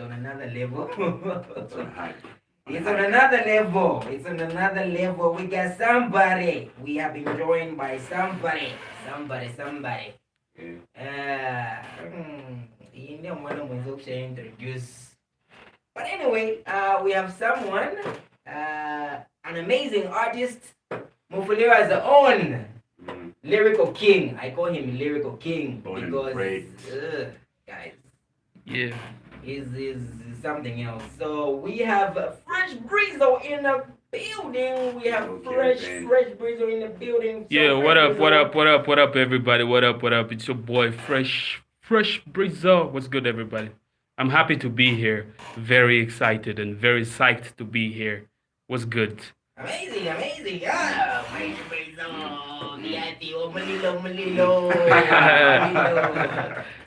on another level. It's on high. It's on another level. It's on another level. We got somebody. We have been joined by somebody. Somebody. Yeah. You know, one of my introduce. But anyway, we have someone, an amazing artist, Mufulira's own lyrical king. I call him lyrical king because, guys, yeah, is something else. So we have Fresh Breezle in the building. We have Fresh Breezle in the building. So yeah. What up, everybody? What up? It's your boy Fresh Breezle. What's good, everybody? I'm happy to be here. Very excited and very psyched to be here. What's good? Amazing. Yeah, Fresh Breezle. Malilo.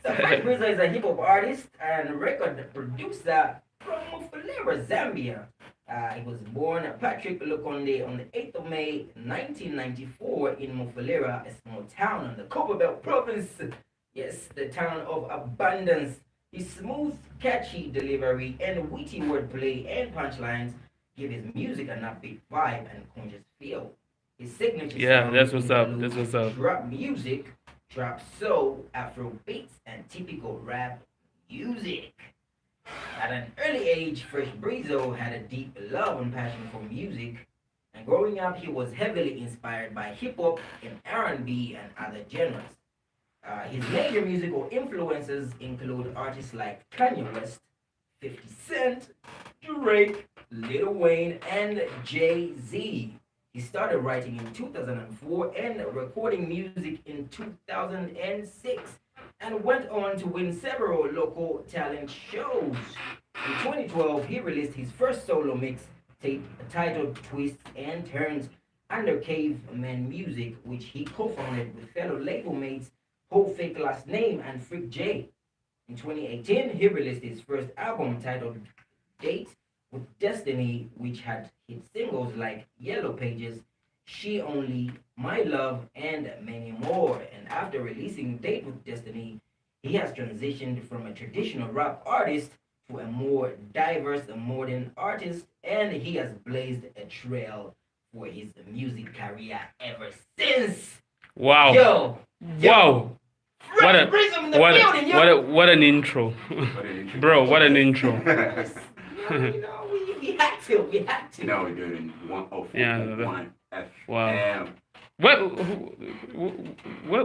So Fresh Breezle is a hip hop artist and record producer from Mufulira, Zambia. He was born Patrick Lukonde on the 8th of May 1994 in Mufulira, a small town on the Copperbelt province. Yes, the town of abundance. His smooth, catchy delivery and witty wordplay and punchlines give his music an upbeat vibe and conscious feel. His signature that's what's up. That's what's up. Drop music, drop soul, Afro beats, and typical rap music. At an early age, Fresh Breezle had a deep love and passion for music, and growing up, he was heavily inspired by hip hop and R&B and other genres. His major musical influences include artists like Kanye West, 50 Cent, Drake, Lil Wayne, and Jay-Z. He started writing in 2004 and recording music in 2006 and went on to win several local talent shows. In 2012, he released his first solo mixtape titled Twists and Turns under Caveman Music, which he co-founded with fellow label mates Ho3 last name and Freak J. In 2018, he released his first album titled Date with Destiny, which had hit singles like Yellow Pages, She Only, My Love, and many more. And after releasing Date with Destiny, he has transitioned from a traditional rap artist to a more diverse modern artist, and he has blazed a trail for his music career ever since. Wow. Yo. Wow. What an intro. Bro, what an intro. We had to. No, we're doing 104.1 FM. Wow.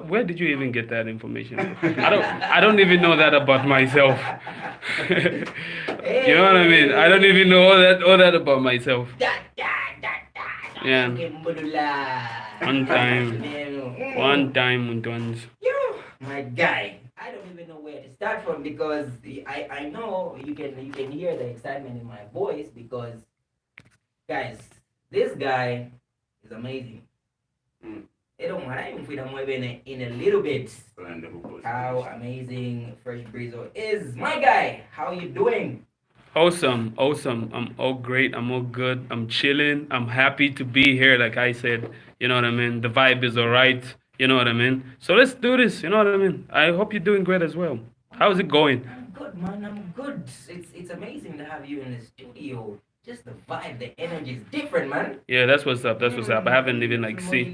Where did you even get that information? I don't even know that about myself. You know what I mean? I don't even know all that about myself. Yeah. One time, once. My guy, I don't even know where to start from because I know you can hear the excitement in my voice because, guys, this guy is amazing. It don't matter if we don't move in a little bit how amazing Fresh Breezle is. My guy, how you doing? Awesome. I'm all great. I'm all good. I'm chilling. I'm happy to be here. Like I said, you know what I mean? The vibe is all right. You know what I mean? So let's do this. You know what I mean? I hope you're doing great as well. How's it going? I'm good, man. I'm good. It's amazing to have you in the studio. Just the vibe, the energy is different, man. Yeah, that's what's up. That's what's up. I haven't even seen.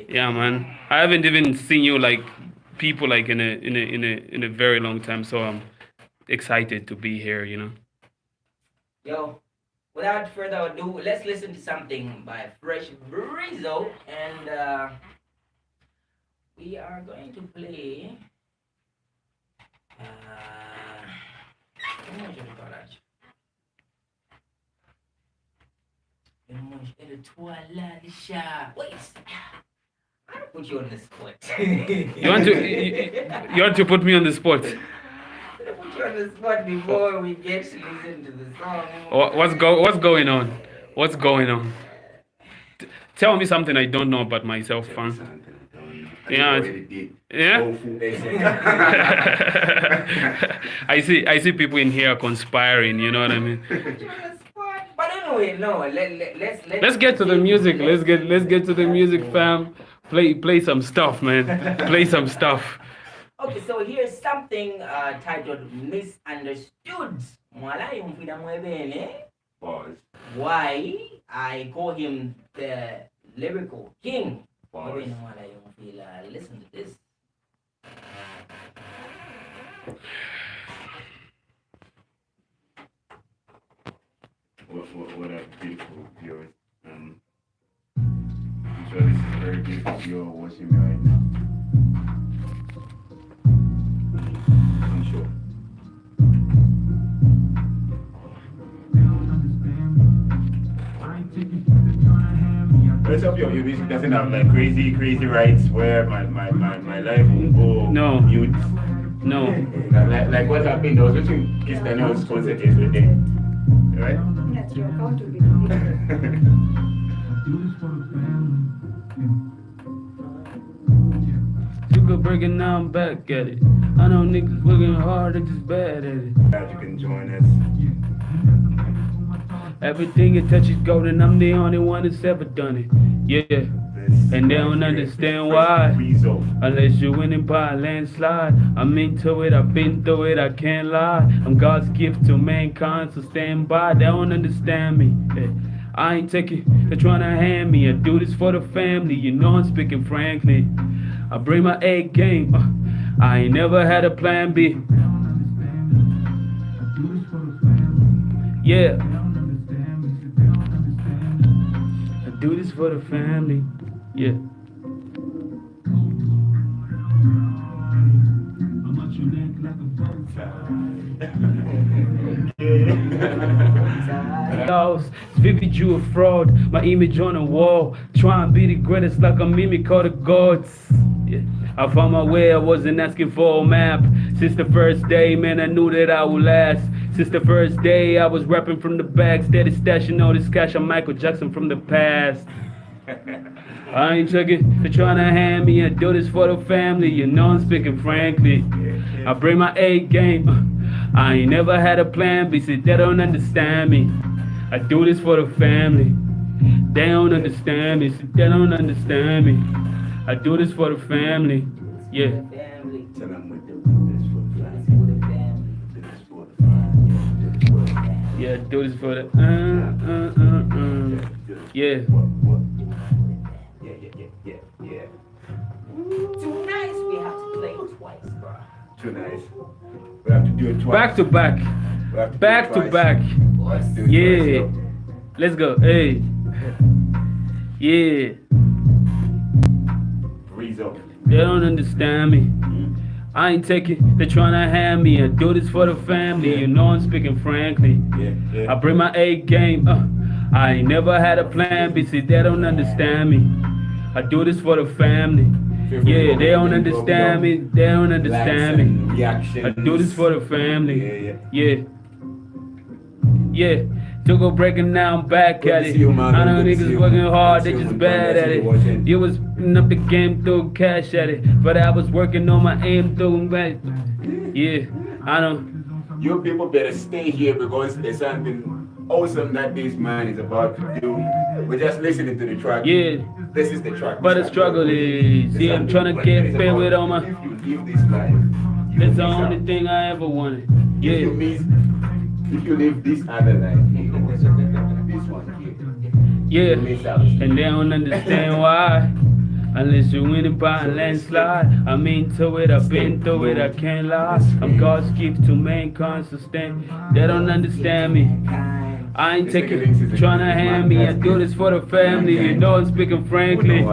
Yeah, man. I haven't even seen you people in a very long time. So I'm excited to be here. You know. Yo. Without further ado, let's listen to something by Fresh Breezle, and we are going to play. Wait, I'll put you on the spot. You want to put me on the spot? Put you on the spot before we get to listen to the song. What's going on? What's going on? Tell me something I don't know about myself, fam. Yeah. I see people in here conspiring. You know what I mean? But anyway, no. Let's get to the music. Let's get to the music, fam. Play some stuff, man. Play some stuff. Okay, so here's something titled Misunderstood. Mwala yung pinamwebene. Pause. Why I call him the lyrical king. Pause. Mwebene mwala yung fila. Listen to this. What a beautiful viewers. I'm sure this is very beautiful viewer watching me right now. I'm sure. Let's hope your music doesn't have like crazy rights where my life will go No. mute. No. Like what happened, I was watching Kiss Daniel's concert yesterday. Right? That's your account will be You go breaking down back at it. I know niggas working hard, they just bad at it. Glad you can join us. Everything you touch is gold, and I'm the only one that's ever done it. Yeah. And they don't understand why. Breezle. Unless you're winning by a landslide. I'm into it, I've been through it, I can't lie. I'm God's gift to mankind, so stand by. They don't understand me. Yeah. I ain't taking, they're trying to hand me. I do this for the family, you know I'm speaking frankly. I bring my A game. I ain't never had a plan B. Yeah. I do this for the family. Yeah. Vivid, you a fraud. My image on the wall. Try and be the greatest like a mimic of the gods. Yeah. I found my way, I wasn't asking for a map. Since the first day, man, I knew that I would last. Since the first day, I was rapping from the back, steady stashing all this cash. I'm Michael Jackson from the past. I ain't checking, they're trying to hand me. I do this for the family, you know I'm speaking frankly. I bring my A game. I ain't never had a plan B, see, they don't understand me. I do this for the family. They don't understand me, see, they don't understand me. I do this for the family. Yeah. Family. Tell them we do this for the This family. for the family. This for the family. This for the family. Yeah, do this for the Yeah. What? Do this for the family. Yeah. Too nice, we have to play it twice, bro. Too nice. We have to do it twice. Back to back. We have to do Back it to twice. back. Let's do it Yeah. twice, Let's go. Hey. Yeah. Breezle. They don't understand me. I ain't taking, they're trying to hand me. I do this for the family, you know I'm speaking frankly. Yeah. I bring my A game. I ain't never had a plan B, see, they don't understand me. I do this for the family. Yeah, they don't understand me. They don't understand me. Reactions. I do this for the family. Yeah. Yeah. To go breaking down back Good at to it. see you, man. I know Good to see niggas you. working hard, Good to they see just you, bad man. at Good to see it. you watching. You was putting up the game, through cash at it. But I was working on my aim through back. Yeah, I know. You people better stay here because there's something awesome that this man is about to do. We're just listening to the track. Yeah. This is the track. But the struggle is, see, I'm trying to get paid with all my. If you live this life, you That's will the miss only out. thing I ever wanted. If you Yeah. miss, if you live this other life, you know, this one here, Yeah. you miss out. And they don't understand why. Unless you're winning by a landslide. I'm into it, I've been through it, I can't lie. I'm God's gift to mankind, sustain. They don't understand me. I ain't taking, trying to hand me. I do this for the family, you know I'm speaking frankly.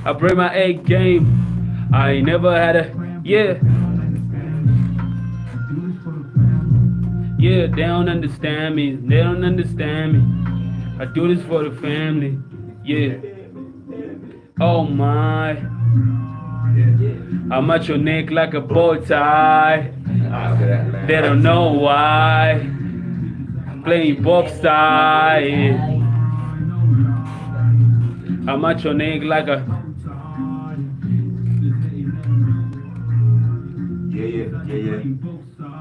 I bring my A game. I ain't never had a, yeah. Yeah, they don't understand me. They don't understand me. I do this for the family. Yeah. Oh my. I'm at your neck like a bow tie. They don't know why. Playing both sides. I'm at your neck like a. Yeah.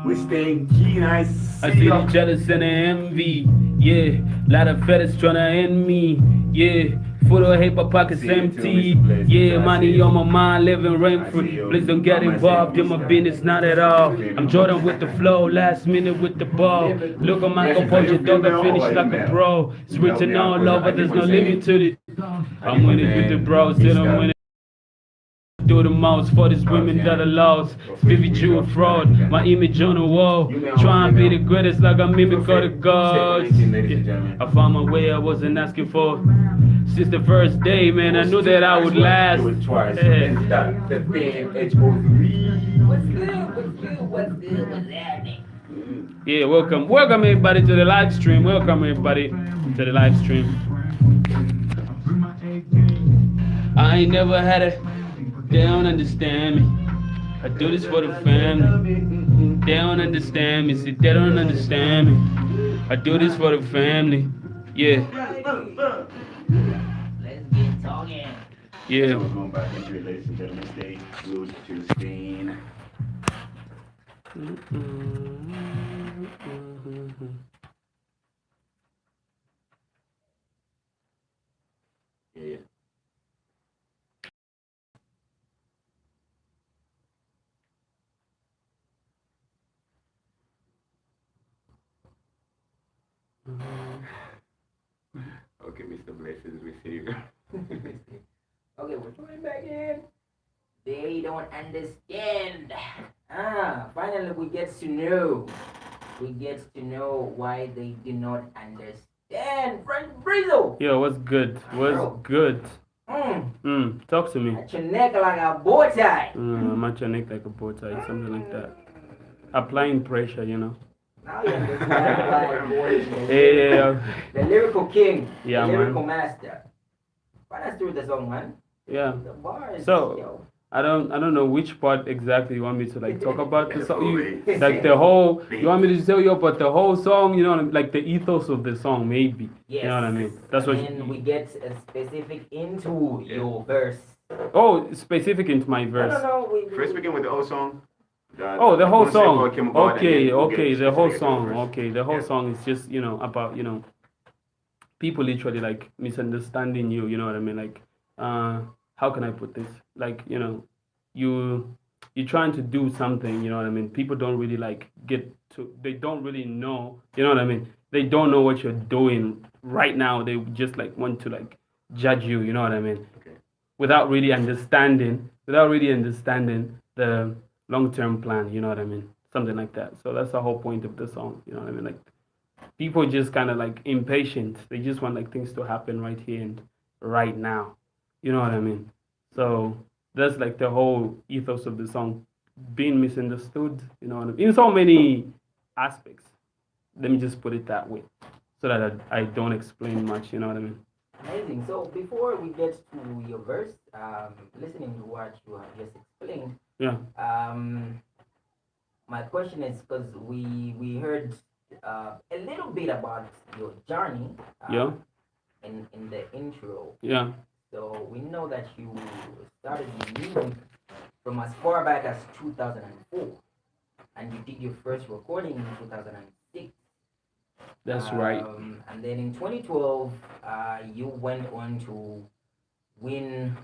We're staying keen, I I see see the you. jealous and the envy. Yeah, lot of fetters tryna end me. Yeah, Full of paper pockets See you too, empty. Mr. Blessings. Yeah, I see money you. on my mind, living rent I see free. you. Please don't get Mama involved say in my peace. business, not at all. I'm Jordan with the flow, last minute with the ball. Look at my Blessings, how you composure, feel dog, I now? How finish are you, like a man? pro. It's You help written me out all because over, I keep there's on no limit to saying, it. I I'm keep on winning with the saying, bros, till I'm Mr. winning. Do the most for these Oh, women that yeah. are lost. Go for Vivid it. Jew a fraud. My image on the wall. You man, Try and be the female. greatest like I mimic Feel all the free. Step on gods. 19, ladies and Yeah. gentlemen. I found my way I wasn't asking for. Since the first day, man, I Was knew too that I nice, would but last. do it twice. Yeah. And that the band H03. What's good? What's good? What's good? What's happening? Yeah, welcome. Welcome everybody to the live stream. Welcome everybody to the live stream. I ain't never had it. They don't understand me. I do this for the family. They don't understand me. See, they don't understand me. I do this for the family. Yeah, Let's get talking. yeah. So we're going back into it, ladies and gentlemen. Stay glued to the screen. Yeah. Okay, Mr. Blessings, we see you. Okay, we're joining back in. They don't understand. Finally we get to know. We get to know why they do not understand. Friend Breezle. Yo, what's good? What's Bro. good? Mm. Talk to me. At your neck like a bow tie. I'm at your neck like a bow tie, something like that. Applying pressure, you know. Now you understand why boy. Yeah, The lyrical king. Yeah, the lyrical man. master. But that's through the song, man. yeah. The bars. So, yo. I don't know which part exactly you want me to like talk about the song. F-O-A. Like the whole, you want me to tell you about the whole song, you know, like the ethos of the song, maybe. Yes. You know what I mean? That's and what. then we get specific into your verse. Oh, specific into my No, verse. no, no. First, begin with the whole song. Oh, the whole one single song. came about, and Okay, then we'll get okay, the whole specific into song. verse. Okay, the whole Yeah. song is just about people literally like misunderstanding you. You know what I mean? Like, how can I put this? Like, you you're trying to do something. You know what I mean? People don't really like get to. They don't really know. You know what I mean? They don't know what you're doing right now. They just like want to like judge you. You know what I mean? Okay. Without really understanding the long-term plan, you know what I mean? Something like that. So that's the whole point of the song, you know what I mean? Like people just kind of like impatient. They just want like things to happen right here and right now. You know what I mean? So that's like the whole ethos of the song being misunderstood, you know what I mean? In so many aspects. Let me just put it that way so that I don't explain much, you know what I mean? Amazing. So before we get to your verse, listening to what you have just explained, Yeah. my question is because we heard a little bit about your journey. Yeah. In the intro. Yeah. So we know that you started music from as far back as 2004, and you did your first recording in 2006. That's right. And then in 2012, you went on to win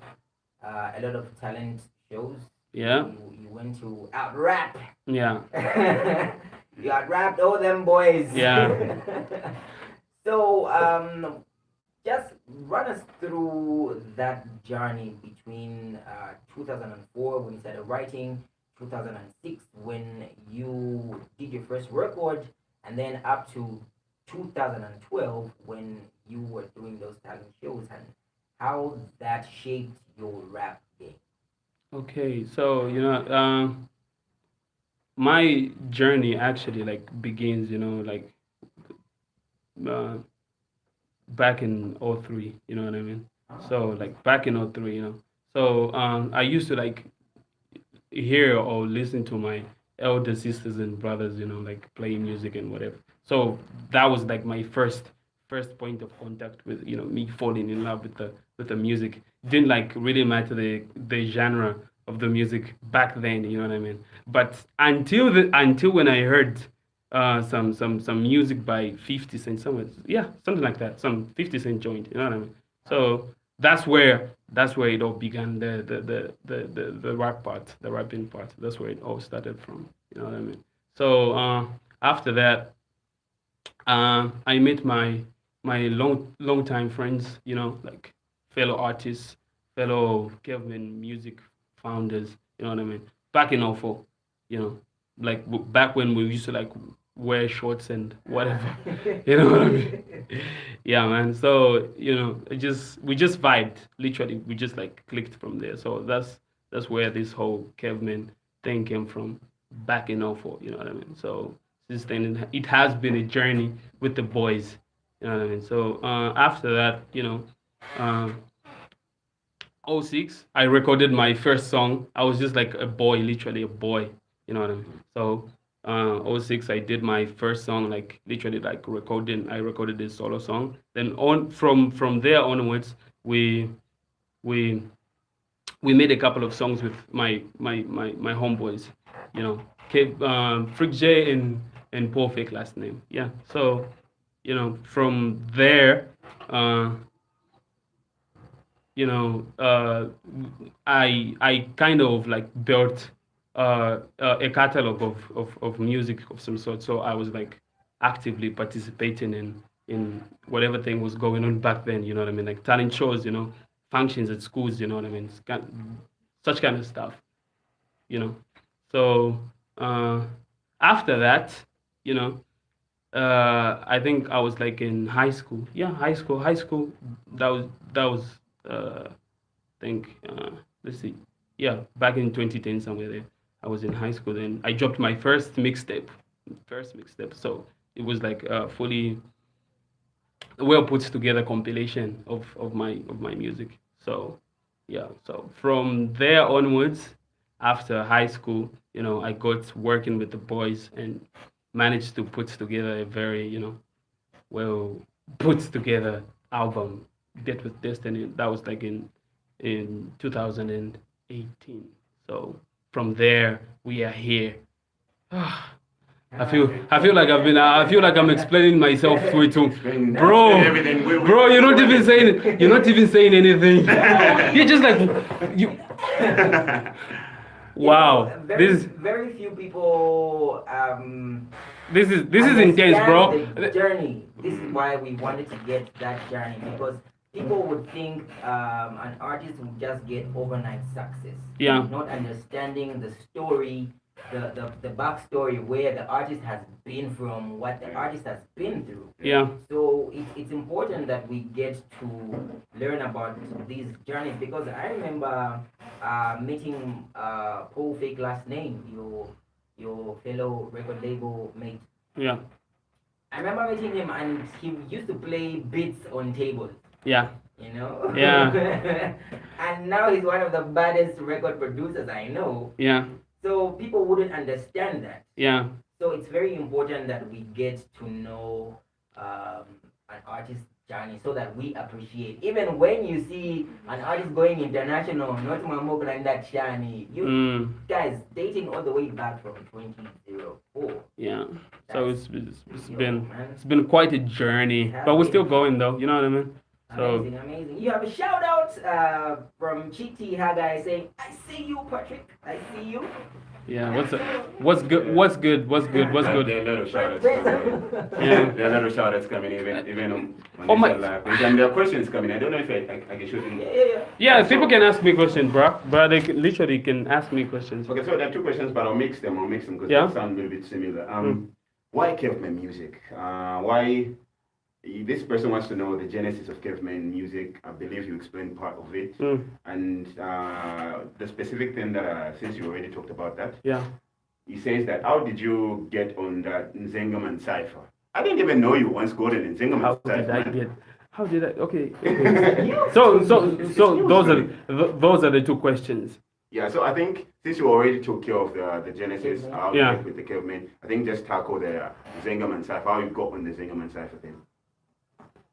a lot of talent shows. Yeah. You went to out rap. Yeah. You out rapped all them boys. Yeah. So just run us through that journey between 2004 when you started writing, 2006 when you did your first record, and then up to 2012 when you were doing those talent shows, and how that shaped your rap game. Okay, so my journey actually like begins, like uh, back in '03. You know what I mean? So like back in '03, So I used to like hear or listen to my elder sisters and brothers, like playing music and whatever. So that was like my first point of contact with, me falling in love with the music. Didn't like really matter the genre of the music back then, you know what I mean? But until when I heard some music by 50 Cent, somewhere, yeah, something like that, some 50 Cent joint, you know what I mean? So that's where it all began. The rap part, the rapping part. That's where it all started from. You know what I mean? So after that, I met my long time friends. You know, like fellow artists, fellow Kevin music founders. You know what I mean? Back in '04, you know, like back when we used to like wear shorts and whatever. You know what I mean? Yeah, man. So we just vibed. Literally, we just like clicked from there. So that's where this whole Kevin thing came from. Back in '04. You know what I mean? So since then, it has been a journey with the boys. You know what I mean? So after that, uh, '06, I recorded my first song. I was just like a boy, literally a boy. You know what I mean? So '06, I did my first song, like literally like recording. I recorded this solo song. Then on from there onwards, we we we made a couple of songs with my homeboys. You know, Freak J and Paul Fake last name. Yeah. So from there. You know, I kind of like built a catalog of music of some sort. So I was like actively participating in whatever thing was going on back then. You know what I mean? Like talent shows, functions at schools. You know what I mean? Such kind of stuff. You know. So after that, you know, I think I was like in high school. Yeah, high school. That was uh, think let's see, yeah, back in 2010 somewhere there. I was in high school. Then I dropped my first mixtape. So it was like a fully well put together compilation of my music. So yeah, so from there onwards, after high school, I got working with the boys and managed to put together a very well put together album, Death with Destiny. That was like in 2018. So from there we are here. I feel like I feel like I'm explaining myself way too, bro. Everything. Bro, you're not even saying anything. You're just like you. Wow, this very few people this is intense, bro. understand the journey. This is why we wanted to get that journey, because people would think an artist would just get overnight success, Yeah, not understanding the story, the backstory, where the artist has been from, what the artist has been through. yeah, So it's important that we get to learn about these journeys, because I remember meeting Paul Fake last name, your fellow record label mate. yeah, I remember meeting him, and he used to play beats on tables, yeah, you know. yeah, And now he's one of the baddest record producers I know. yeah, So people wouldn't understand that. yeah, So it's very important that we get to know an artist's journey, so that we appreciate. Even when you see an artist going international, not Mamok and that journey, you guys dating all the way back from 2004. yeah. So it's Yo, been man. it's been quite a journey, but we're still going though. You know what I mean? So Amazing, amazing. You have a shout out from Chiti Hagai saying, "I see you, Patrick. I see you." yeah, what's good? What's good? What's good? What's There are good? a lot of shout-outs coming. Yeah. There are a lot of shout-outs coming, even on Oh my. this live. And there are questions coming. I don't know if I can shoot Yeah, in. yeah, yeah. Yeah, people can ask me questions, bro. But they literally can ask me questions. Okay, so there are two questions, but I'll mix them because Yeah. they sound a little bit similar. Why caveman music? Why? This person wants to know the genesis of caveman music. I believe you explained part of it, and the specific thing that since you already talked about that, Yeah. he says that how did you get on that Nzengaman cipher? I didn't even know you once got an Nzengaman How cipher. did I man. get? How did I? Okay. Okay. So those are the two questions. Yeah, so I think since you already took care of the genesis, how you Yeah. get with the caveman, I think just tackle the Zengaman cipher, how you got on the Zengaman cipher thing.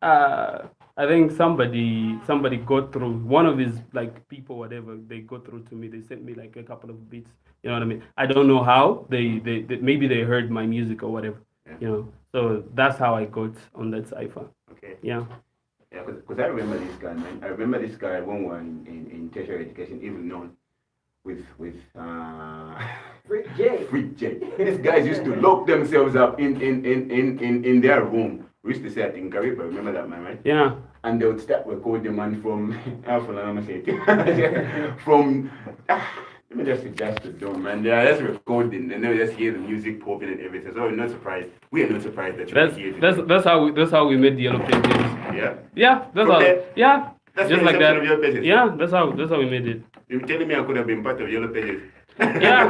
I think somebody got through, one of his like people, whatever, they got through to me. They sent me like a couple of beats. You know what I mean? I don't know how. They maybe they heard my music or whatever. Yeah. You know. So that's how I got on that cipher. Okay. Yeah. Yeah, because I remember this guy, man. I remember this guy when we were in tertiary education, even known with Freak J. Freak J. These guys used to lock themselves up in their room. We used to say, I think, Gariba, remember that, man, right? Yeah. And they would start recording, man, from Alpha, I'm gonna say it. From let me just suggest it, though, man. They are just recording, and they just hear the music popping and everything. So we're not surprised. We are not surprised that you're here today. That's how we made the Yellow Pages. Yeah. Yeah, that's From how. there, Yeah, that's just the like inception that. of Yellow Pages. Yeah, that's how we made it. You're telling me I could have been part of Yellow Pages. Yeah.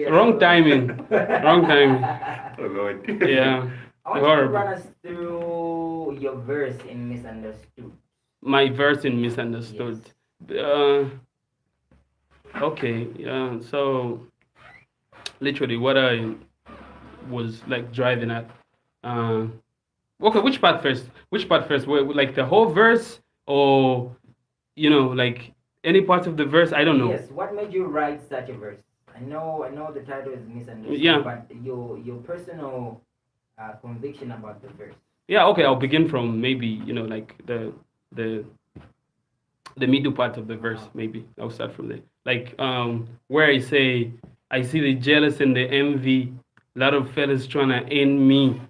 Wrong timing. Wrong timing. Oh Lord. Yeah. I want you to Horrible. run us through your verse in Misunderstood. My verse in Misunderstood. Okay. Yeah. So literally, what I was like driving at. Uh, okay, which part first? Which part first? Like the whole verse, or like any part of the verse? I don't know. Yes, what made you write such a verse? I know the title is Misunderstood, Yeah. but your personal conviction about the verse. Yeah. Okay, I'll begin from maybe like the the middle part of the verse. Maybe I'll start from there. Like where I see the jealous and the envy. A lot of fellas trying to end me.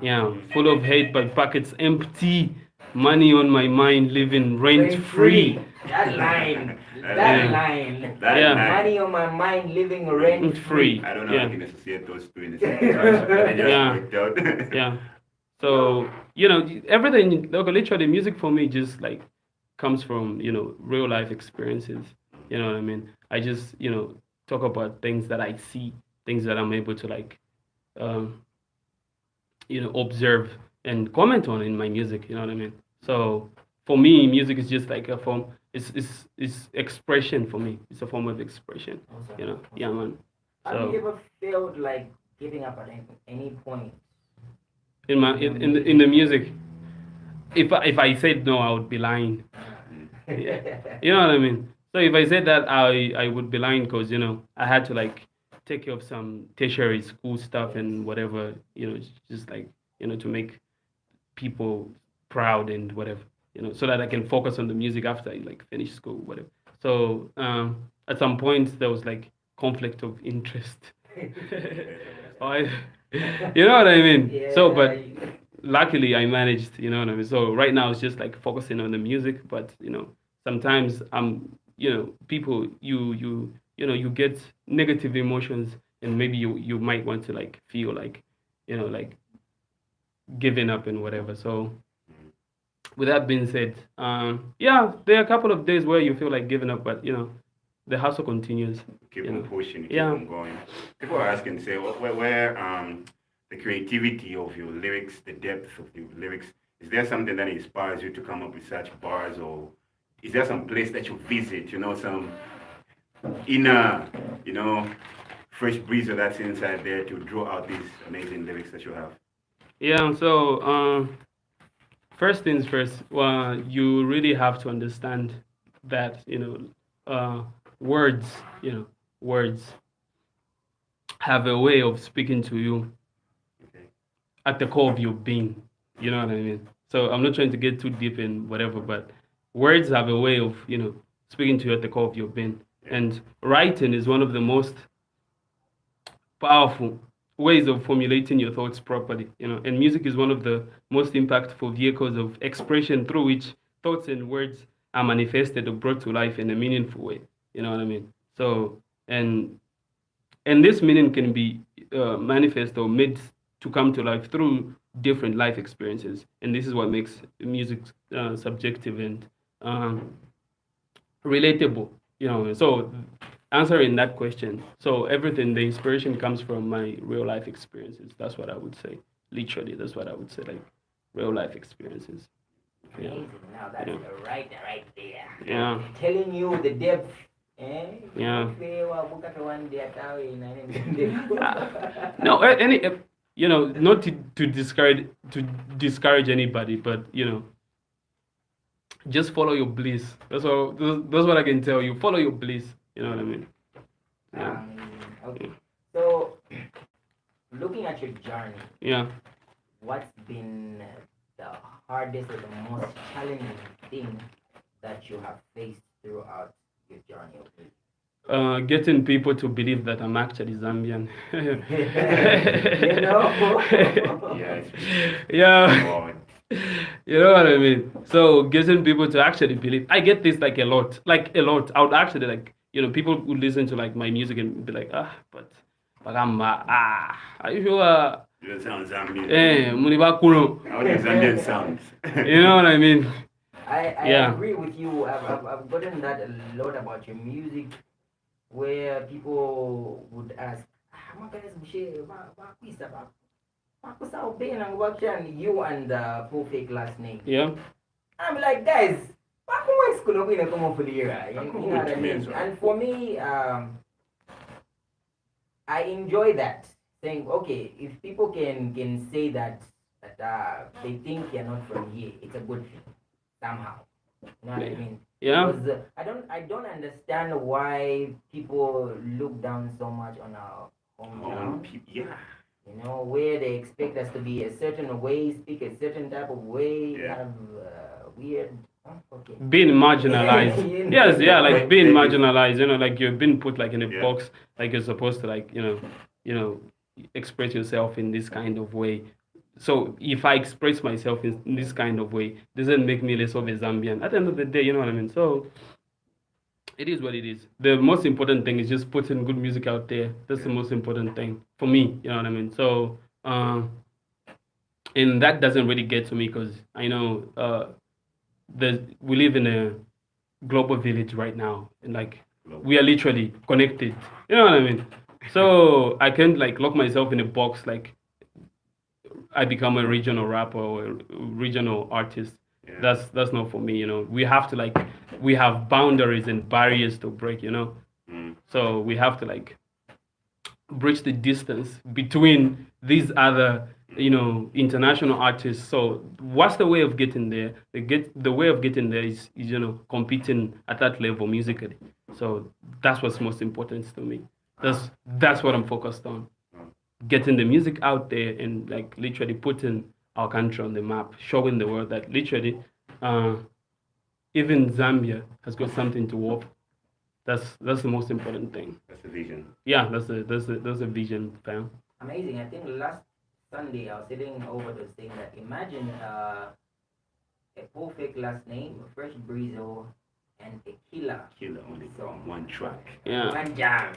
Yeah, full of hate but pockets empty. Money on my mind, living rent free. That line. Yeah. That line. That Yeah. line. Money on my mind, living rent free. I don't know Yeah. how I can associate those two in the same time, but it just Yeah. worked out. Yeah. So everything. Look, literally, music for me just like comes from real life experiences. You know what I mean? I just talk about things that I see, things that I'm able to like, um, observe and comment on in my music. You know what I mean? So for me, music is just like a form. It's expression for me. It's a form of expression. Awesome. Yeah, man. Have you So ever felt like giving up at any point? in the music, if I said no, I would be lying. Yeah. You know what I mean? So if I said that, I would be lying because I had to like take care of some tertiary school stuff and whatever, just like to make people proud and whatever, so that I can focus on the music after I like finish school, whatever. So at some point there was like conflict of interest. I, you know what I mean? So, but luckily I managed, you know what I mean? So right now it's just like focusing on the music, but sometimes people you get negative emotions and maybe you might want to like feel like like giving up and whatever. So with that being said, yeah, there are a couple of days where you feel like giving up, but the hustle continues. Keep on pushing, keep Yeah. on going. People are asking, say, where the creativity of your lyrics, the depth of your lyrics, is there something that inspires you to come up with such bars, or is there some place that you visit, some inner, fresh breeze that's inside there to draw out these amazing lyrics that you have? Yeah, so first things first, you really have to understand that words, words have a way of speaking to you Okay. at the core of your being. You know what I mean? So I'm not trying to get too deep in whatever, but words have a way of speaking to you at the core of your being. And writing is one of the most powerful ways of formulating your thoughts properly, and music is one of the most impactful vehicles of expression through which thoughts and words are manifested or brought to life in a meaningful way. You know what I mean? So, and this meaning can be manifest or made to come to life through different life experiences, and this is what makes music subjective and relatable. So answering that question, so everything, the inspiration comes from my real life experiences. That's what I would say. Literally, that's what I would say. Like real life experiences. Yeah. Amazing. Now that's Yeah. the right there. Yeah. Telling you the depth. Yeah. Yeah. No, any not to discourage anybody, but just follow your bliss. That's all. That's what I can tell you. Follow your bliss. You know what I mean? Yeah. Okay. So, looking at your journey, Yeah. what's been the hardest or the most challenging thing that you have faced throughout your journey of music? Getting people to believe that I'm actually Zambian. You know? Yes. Yeah. You know what I mean? So getting people to actually believe. I get this like a lot. Like a lot. I would actually like, people who listen to like my music and be like, but I'm are you sure? You don't sound Zambian. Muni bakuno. How do Zambian sounds? You know what I mean? I Yeah. agree with you. I've gotten that a lot about your music, where people would ask, "Makazi mshe, makwisa ba, makusa ubena ngwakshani you and full fake last name." Yeah. I'm like, guys, makumwa school of come up with here. You know what I mean? And for me, I enjoy that. Saying, okay, if people can say that they think you're not from here, it's a good thing somehow. You know what I mean? Yeah. Because I don't understand why people look down so much on our hometown. Yeah. You know, where they expect us to be a certain way, speak a certain type of way, Yeah. have weird. Okay. Being marginalized. You know? Yes, yeah, like Like- being like- marginalized, like you've been put like in a Yeah. box, like you're supposed to like, express yourself in this kind of way. So if I express myself in this kind of way, doesn't make me less of a Zambian. At the end of the day, you know what I mean? So it is what it is. The most important thing is just putting good music out there. That's the most important thing for me, you know what I mean? So and that doesn't really get to me because I know we live in a global village right now, and like we are literally connected. You know what I mean? So I can't like lock myself in a box like I become a regional rapper or a regional artist. Yeah. That's not for me. We have to like we have boundaries and barriers to break. So we have to like bridge the distance between these other international artists. So what's the way of getting there? The way of getting there is competing at that level musically. So that's what's most important to me. That's what I'm focused on. Getting the music out there and like literally putting our country on the map, showing the world that literally even Zambia has got something to offer. That's the most important thing. That's the vision. Yeah, that's a vision, fam. Amazing. I think last Sunday I was sitting over to saying that imagine a perfect last name, fresh Breezle, and a killer. Killer only song. one track. Yeah. One jam.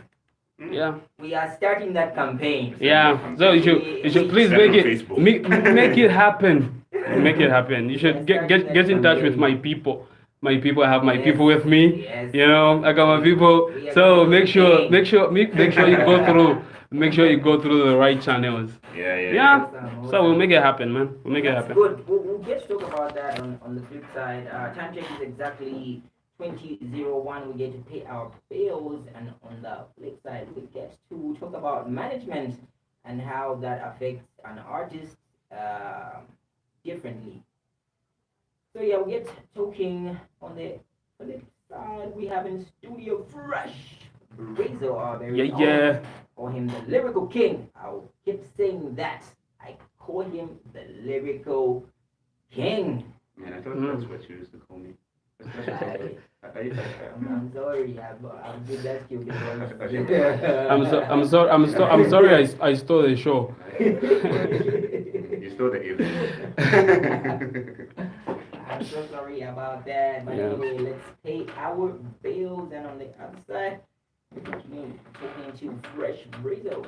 Yeah. We are starting that campaign. Yeah. So you should please Send make on it Facebook. make it happen. Make it happen. You should get in touch with my people. My people, I have my people with me. Yes. I got my people. So make sure you go through. Make sure you go through the right channels. Yeah. So we'll make it happen, man. We'll make it That's happen. good. We'll get to talk about that on the flip side. Time check is exactly 20:01. We get to pay our bills, and on the flip side, we get to talk about management and how that affects an artist differently. So yeah, we get talking on the flip side. We have in studio fresh Breezle, our very own. Yeah. Call him the lyrical king. I'll keep saying that. I call him the lyrical king. Man, I thought that's what you used to call me. I'm sorry, I've did that to you because I'm sorry I stole the show. You stole the evening. I'm so sorry about that. But Yeah. anyway, let's pay our bills, and on the other side, we continue talking to fresh Breezle.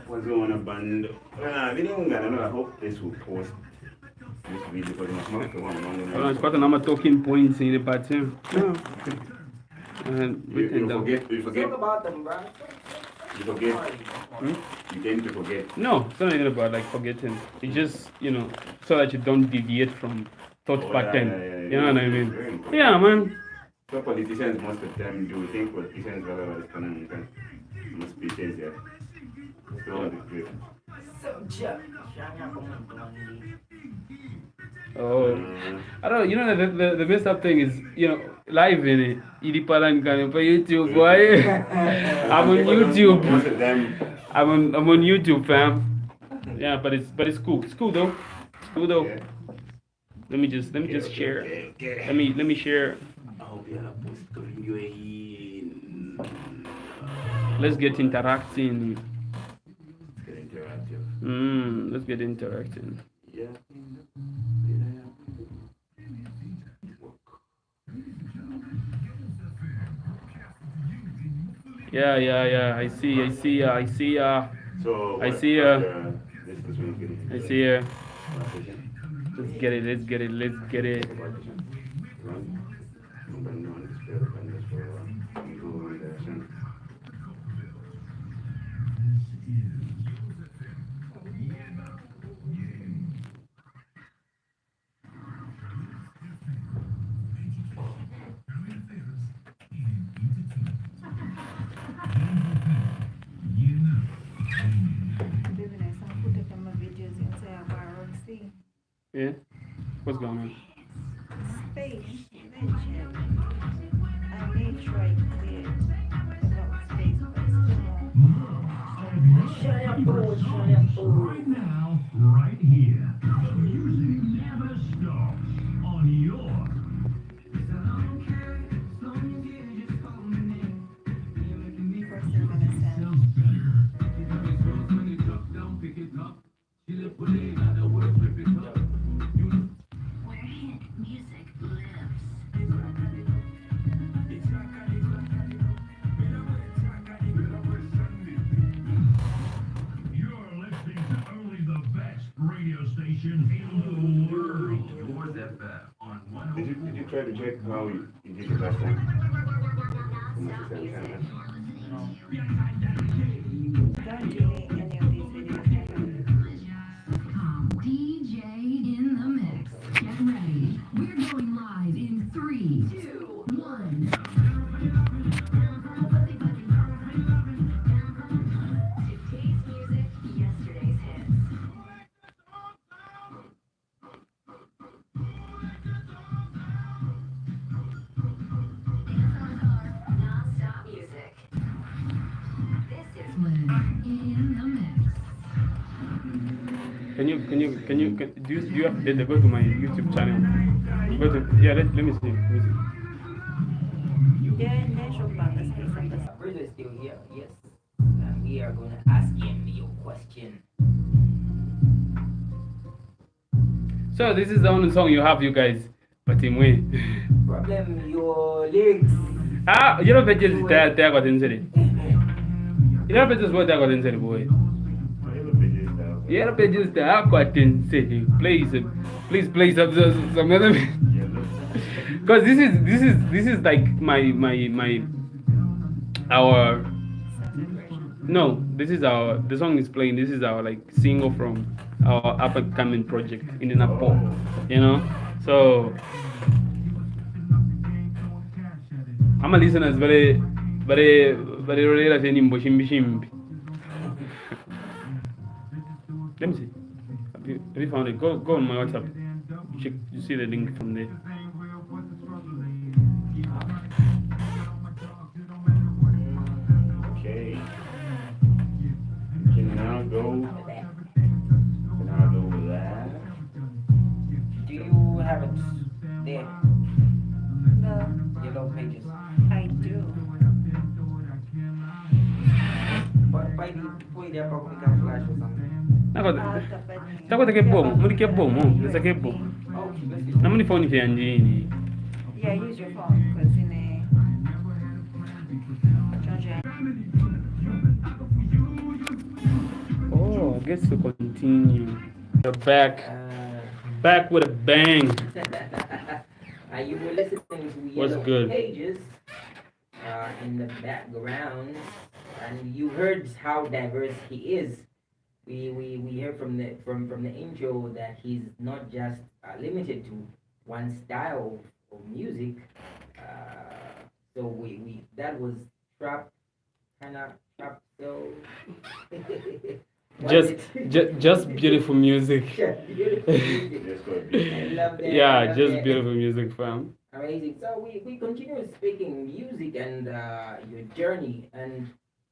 What's going on, band? I hope this will post this video because it's not the one. It's got a number of talking points in the pattern. And You forget. Talk about them, bro. You forget. You tend to forget. No, it's not even about like forgetting. It's just, so that you don't deviate from thought pattern. Yeah. You know what I mean? Very important. Yeah, man. So politicians most of the time do think politicians must be changed there. So So, Oh, I don't know. You know the messed up thing is, live in it. Idi Palan can for YouTube, boy. I'm on YouTube. Most of them. I'm on YouTube, fam. Yeah, but it's cool. It's cool though. It's cool though. Yeah. Let me just Okay, share. okay, okay. Let me share. I hope you have post video in. Let's get interacting. Let's get interactive. Let's get interacting. Yeah. Yeah. I see ya. So I what, see after this week getting I see ya. partition? Let's get it. Partition. Run. Run display the vendors for Google redaction. Yeah. What's going on? Space, mention. I may try clear about space, but Right now, right here. Music never stops on your. first I'm gonna send. Sounds better. Where hit music lives. You're listening to only the best radio station in the world. Yours FM on Did you try to check how you did it last time? Almost the same time, Don't delete any of these videos. DJ in the mix. Get ready. We're going live in 3, 2, 1. Today's music, yesterday's hits. Non-stop music. This is Lynn in the mix. Do you have data? Go to my YouTube channel. Let me see. Yeah, and then show back the space of the Breezle is still here, yes. And we are going to ask him your question. So this is the only song you have, you guys. But in way. Problem, your lyrics. You know pages that got inside it. You know pages what that got inside it, boy. You know pages that got inside it. Please play some other. Because this is like our no, this is the song is playing. This is our like single from our up and coming project in the Napo, So I'm a listener, very related to Shimbi. Let me see. Have you found it? Go on my WhatsApp. Check. You see the link from there. Okay. Can now go live. Do you have it there? The Yellow pages. I do. But by the way, they're probably can flash or something. Tako take bom, muni ke bom, desa ke bom. Oh, let's see. Na muni phone fi anjini. Yeah, use your phone because in a Oh, I guess to continue. We're back with a bang. You were listening to What's Yellow good? Pages in the background, and you heard how diverse he is. We heard from the intro that he's not just limited to one style of music. So that was trap, kind of trap soul. What's just it? just beautiful music. Beautiful music. Let's go. I love that. I Yeah, love just that. beautiful music, fam. Amazing. So we continue speaking music and your journey. And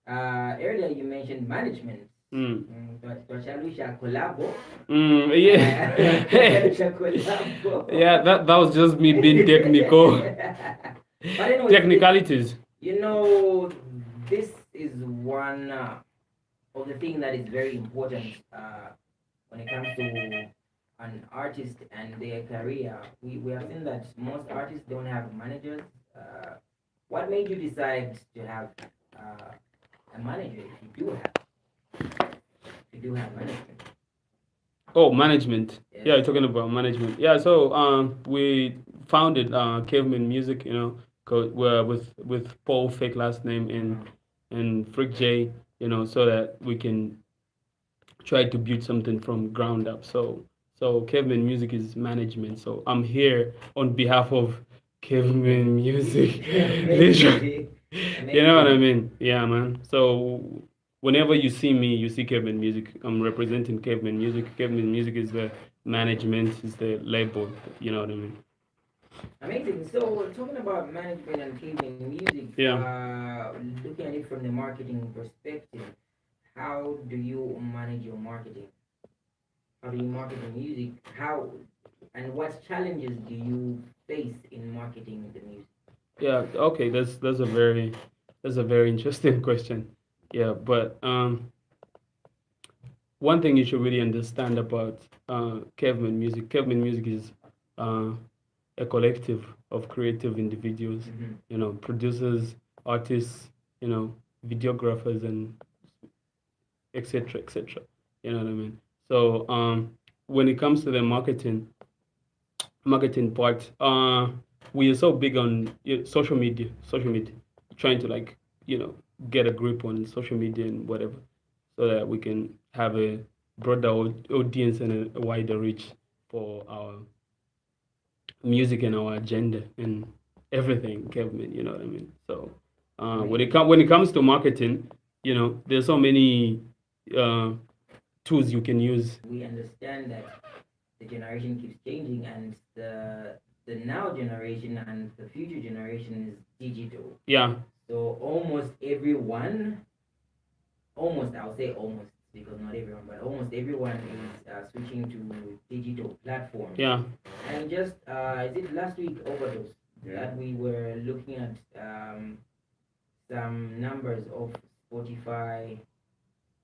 earlier you mentioned management. Mm. Tuachalusha collabo. Yeah. Tuachalusha collabo. Yeah, that was just me being technical. But anyway, Technicalities. you know, this is one of the thing that is very important when it comes to an artist and their career. We have seen that most artists don't have managers. What made you decide to have a manager if you do have? If you do have management. Oh, management. Yes. Yeah, you're talking about management. Yeah, so we founded Caveman Music, with Paul fake last name and Frick J, so that we can try to build something from ground up. So Caveman Music is management. So I'm here on behalf of Caveman Music. Literally. You know what I mean? Yeah, man. So whenever you see me, you see Caveman Music. I'm representing Caveman Music. Caveman Music is the management, is the label. You know what I mean? Amazing. So talking about management and gaming music, Yeah. looking at it from the marketing perspective, how do you manage your marketing? How do you market the music? How and what challenges do you face in marketing the music? Yeah. Okay. That's a very interesting question. Yeah, but one thing you should really understand about Caveman Music. Caveman Music is uh, a collective of creative individuals, producers, artists, videographers, and etc. etc. You know what I mean? So when it comes to the marketing part, we are so big on social media, trying to get a grip on social media and whatever, so that we can have a broader audience and a wider reach for our music and our agenda and everything, Kevin. You know what I mean? So when it comes to marketing, there's so many uh, tools you can use. We understand that the generation keeps changing, and the now generation and the future generation is digital. Yeah. So almost I'll say almost because not everyone, but almost everyone is switching to digital platforms. Yeah. And just is it last week overdose that we were looking at some numbers of Spotify,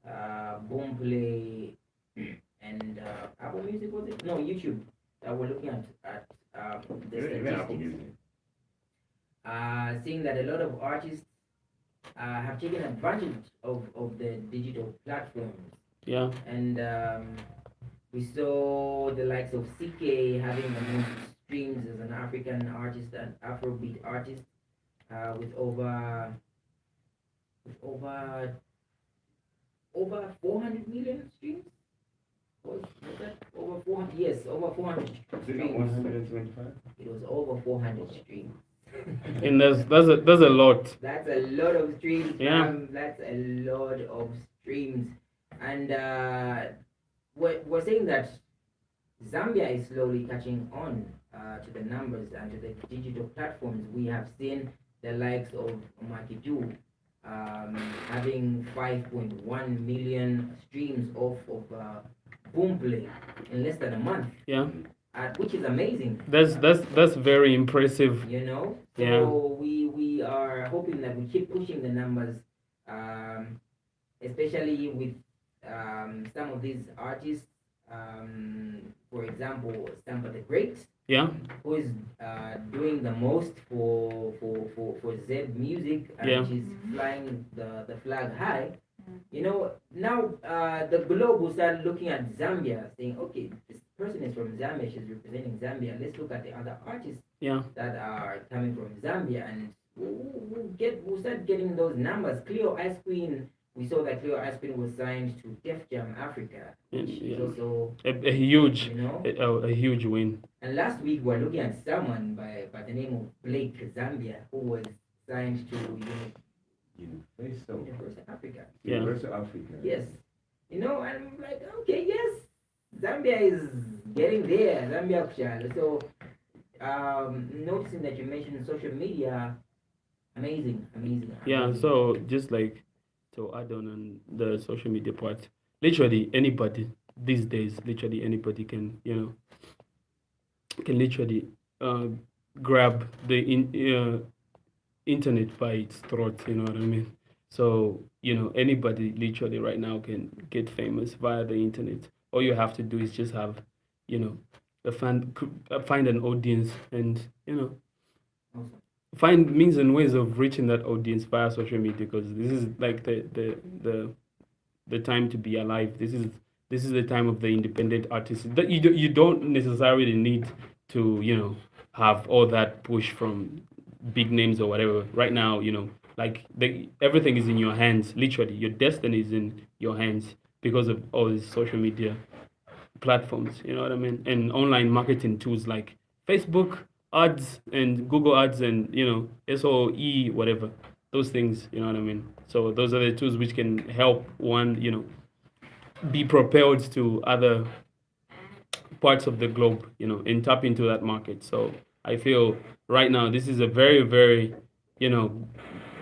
Boomplay, and Apple Music, was it? No, YouTube. That we're looking at the statistics. Seeing that a lot of artists have taken advantage of the digital platforms. Yeah. And we saw the likes of CK having the most streams as an African artist and Afrobeat artist with over 400 million streams. Was that over 400? Yes, over 400 streams. 125? It was over 400 streams. And that's a lot. That's a lot of streams. Yeah. That's a lot of streams. And we're saying that Zambia is slowly catching on to the numbers and to the digital platforms. We have seen the likes of Makidu having 5.1 million streams of Boomplay in less than a month. Yeah. Which is amazing. That's very impressive. So Yeah. we are hoping that we keep pushing the numbers, especially with some of these artists. For example, Samba the Great, Yeah. who is doing the most for Z music, and Yeah. she's flying the flag high. Now the globe will start looking at Zambia, saying, okay, this person is from Zambia, she's representing Zambia. Let's look at the other artists Yeah. that are coming from Zambia, and we'll start getting those numbers. Cleo Ice Queen, we saw that Cleo Ice Queen was signed to Def Jam Africa, which is also a huge a huge win. And last week we were looking at someone by the name of Blake Zambia, who was signed to Universal Universal Africa. Yeah. Universal Africa. Yes. And I'm like, okay, yes, Zambia is getting there. Zambia, kuchala. So, noticing that you mentioned social media, amazing, amazing, Yeah, amazing. so just like to add on the social media part, literally anybody these days, literally anybody can, can literally uh, grab the internet by its throat, you know what I mean? So, anybody literally right now can get famous via the internet. All you have to do is just have, you know, find an audience and, Awesome. find means and ways of reaching that audience via social media because this is like the time to be alive. This is the time of the independent artists. That you don't necessarily need to have all that push from big names or whatever. Right now, like everything is in your hands. Literally, your destiny is in your hands because of all these social media platforms. You know what I mean? And online marketing tools like Facebook ads and Google ads and SOE whatever. Those things, you know what I mean? So those are the tools which can help one, be propelled to other parts of the globe, and tap into that market. So I feel right now this is a very, very, you know,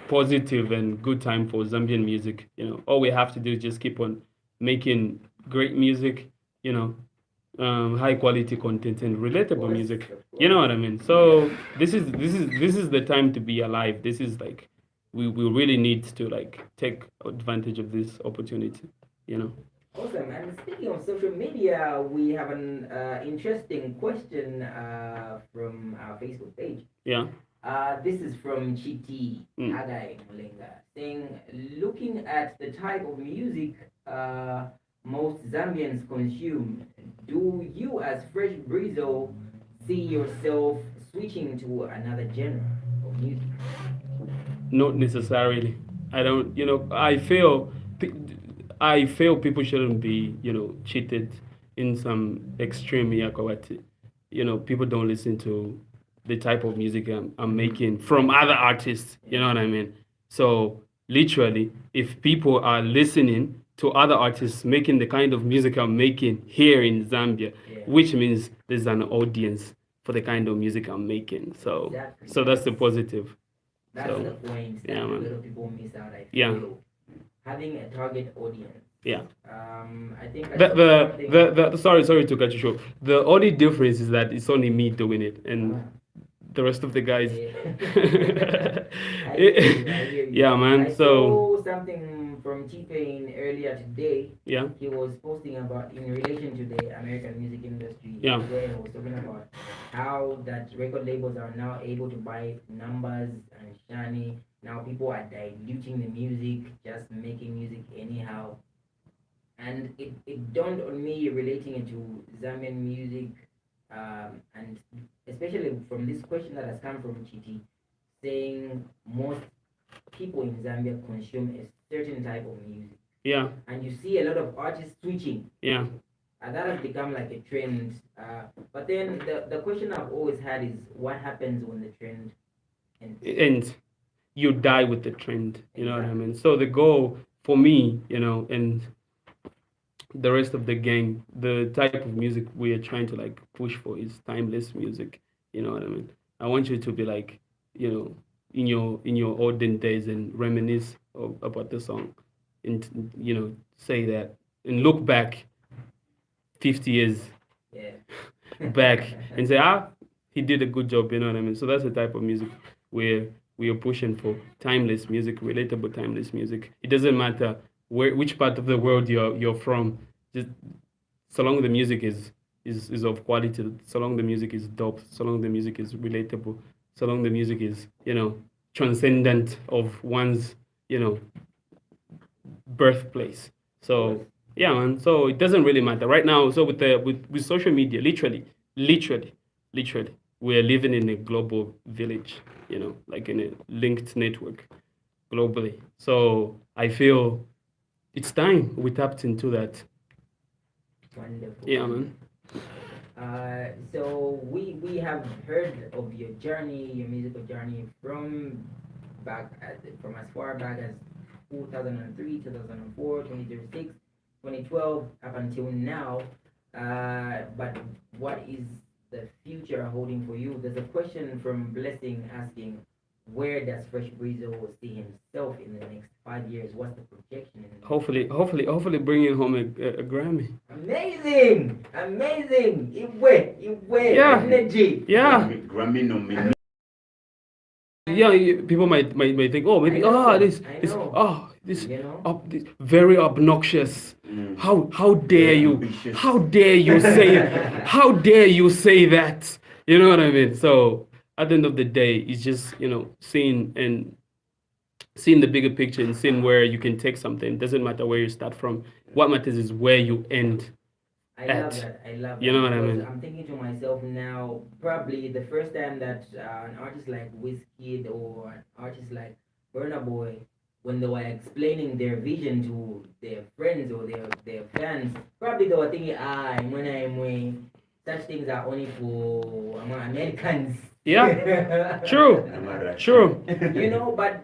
positive and good time for Zambian music. All we have to do is just keep on making great music, you know, high quality content and Of relatable course, music. of You know course. what I mean? So this is the time to be alive. This is like we really need to like take advantage of this opportunity. You know? Awesome. And speaking of social media, we have an interesting question from our Facebook page. Yeah. This is from Chiti Mm. Hagai Mulenga saying, looking at the type of music most Zambians consume, do you, as Fresh Breezle, see yourself switching to another genre of music? Not necessarily. I don't. I feel people shouldn't be cheated in some extreme yakawati. People don't listen to the type of music I'm making from other artists. You know what I mean? So literally, if people are listening to other artists making the kind of music I'm making here in Zambia, Yeah, which means there's an audience for the kind of music I'm making. So exactly. so that's the positive. That's So the point that yeah, a lot man. of people miss out, I Yeah, feel. Having a target audience. yeah. I think I The saw the something. the, the sorry to cut you short. The only difference is that it's only me doing it, and Ah, the rest of the guys. yeah. I hear you. I hear you. Yeah, man. I So saw something from T-Pain earlier today. yeah, He was posting about in relation to the American music industry, yeah, where he was talking about how that record labels are now able to buy numbers and shiny. Now people are diluting the music, just making music anyhow. And it dawned on me relating it to Zambian music, and especially from this question that has come from Chiti, saying most people in Zambia consume a certain type of music, yeah, and you see a lot of artists switching, yeah. and that has become like a trend. But then the question I've always had is, what happens when the trend ends? And you die with the trend. You know what I Exactly. mean? So the goal for me, and the rest of the gang, the type of music we are trying to like push for is timeless music. You know what I mean? I want you to be like, in your olden days and reminisce about the song, and say that and look back 50 years Yeah. back and say, he did a good job. You know what I mean? So that's the type of music where we are pushing for timeless music, relatable timeless music. It doesn't matter which part of the world you're from, just so long the music is of quality, so long the music is dope, so long the music is relatable, so long the music is transcendent of one's you know birthplace. Of course. So yeah, man. So it doesn't really matter right now. So with social media, literally, literally, we're living in a global village. Like in a linked network globally. So I feel it's time we tapped into that. Wonderful. Yeah, man. So we have heard of your journey, your musical journey from from as far back as 2003, 2004, 2006, 2012 up until now. But what is the future holding for you? There's a question from Blessing asking, where does Fresh Breezo see himself in the next 5 years? What's the projection? Hopefully bringing home a Grammy. Amazing, amazing. Iwe, Yeah. energy. Yeah. Grammy nominee. Yeah, people might think, oh, maybe, this this very obnoxious. How dare you? Ambitious. How dare you say how dare you say that? You know what I mean? So at the end of the day, it's just, seeing the bigger picture and seeing where you can take something. It doesn't matter where you start from. What matters is where you end. I love that. I love that. You know what I because mean? I'm thinking to myself now, probably the first time that an artist like Wizkid or an artist like Burna Boy, when they were explaining their vision to their friends or their fans, probably they were thinking, such things are only for Americans. Yeah. True. True.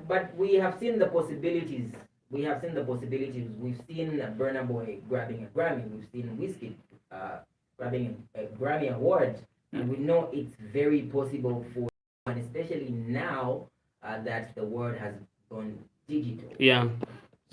But we have seen the possibilities. We have seen the possibilities. We've seen Burna Boy grabbing a Grammy. We've seen Wizkid grabbing a Grammy award, and we know it's very possible for, and especially now that the world has gone digital. Yeah.